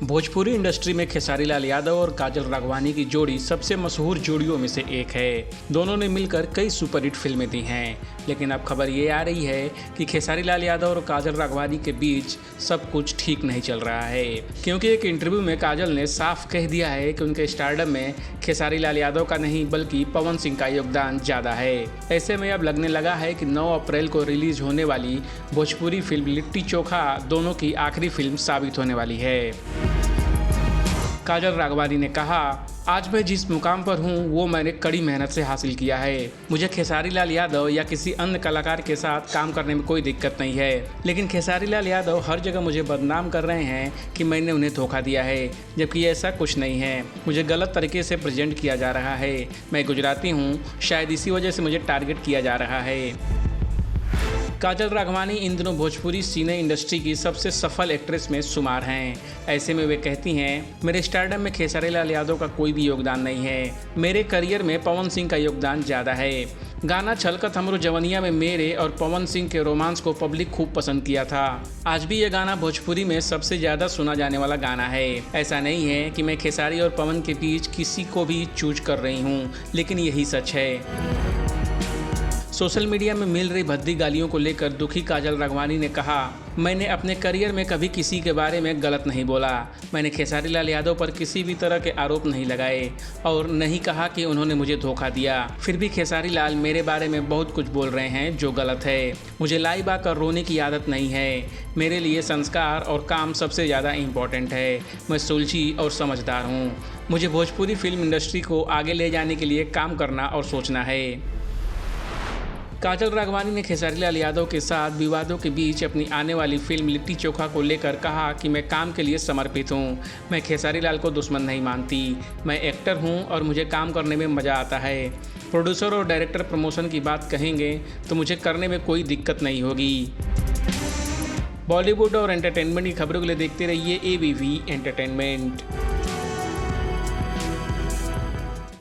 Bhojpuri industry में खेसारी लाल यादव और काजल राघवानी की जोड़ी सबसे मशहूर जोड़ियों में से एक है। दोनों ने मिलकर कई सुपरहिट फिल्में दी हैं, लेकिन अब खबर ये आ रही है कि खेसारी लाल यादव और काजल राघवानी के बीच सब कुछ ठीक नहीं चल रहा है, क्योंकि एक इंटरव्यू में काजल ने साफ कह दिया है कि उनके स्टारडम में खेसारी लाल यादव का नहीं बल्कि पवन सिंह का योगदान ज़्यादा है। ऐसे में अब लगने लगा है कि 9 अप्रैल को रिलीज होने वाली भोजपुरी फिल्म लिट्टी चोखा दोनों की आखिरी फिल्म साबित होने वाली है। काजल राघवानी ने कहा, आज मैं जिस मुकाम पर हूँ वो मैंने कड़ी मेहनत से हासिल किया है। मुझे खेसारी लाल यादव या किसी अन्य कलाकार के साथ काम करने में कोई दिक्कत नहीं है, लेकिन खेसारी लाल यादव हर जगह मुझे बदनाम कर रहे हैं कि मैंने उन्हें धोखा दिया है, जबकि ऐसा कुछ नहीं है। मुझे गलत तरीके से प्रेजेंट किया जा रहा है। मैं गुजराती हूँ, शायद इसी वजह से मुझे टारगेट किया जा रहा है। काजल राघवानी इन दिनों भोजपुरी सिने इंडस्ट्री की सबसे सफल एक्ट्रेस में शुमार हैं। ऐसे में वे कहती हैं, मेरे स्टारडम में खेसारी लाल यादव का कोई भी योगदान नहीं है। मेरे करियर में पवन सिंह का योगदान ज़्यादा है। गाना छलकत हमरो जवनिया में मेरे और पवन सिंह के रोमांस को पब्लिक खूब पसंद किया था। आज भी ये गाना भोजपुरी में सबसे ज़्यादा सुना जाने वाला गाना है। ऐसा नहीं है कि मैं खेसारी और पवन के बीच किसी को भी चूज कर रही हूँ, लेकिन यही सच है। सोशल मीडिया में मिल रही भद्दी गालियों को लेकर दुखी काजल राघवानी ने कहा, मैंने अपने करियर में कभी किसी के बारे में गलत नहीं बोला। मैंने खेसारी लाल यादव पर किसी भी तरह के आरोप नहीं लगाए और नहीं कहा कि उन्होंने मुझे धोखा दिया। फिर भी खेसारी लाल मेरे बारे में बहुत कुछ बोल रहे हैं जो गलत है। मुझे लाइव आकर रोने की आदत नहीं है। मेरे लिए संस्कार और काम सबसे ज़्यादा इम्पोर्टेंट है। मैं सुलझी और समझदार हूँ। मुझे भोजपुरी फिल्म इंडस्ट्री को आगे ले जाने के लिए काम करना और सोचना है। काजल राघवानी ने खेसारी लाल यादव के साथ विवादों के बीच अपनी आने वाली फिल्म लिट्टी चोखा को लेकर कहा कि मैं काम के लिए समर्पित हूं। मैं खेसारी लाल को दुश्मन नहीं मानती। मैं एक्टर हूं और मुझे काम करने में मज़ा आता है। प्रोड्यूसर और डायरेक्टर प्रमोशन की बात कहेंगे तो मुझे करने में कोई दिक्कत नहीं होगी। बॉलीवुड और एंटरटेनमेंट की खबरों के लिए देखते रहिए ABV एंटरटेनमेंट।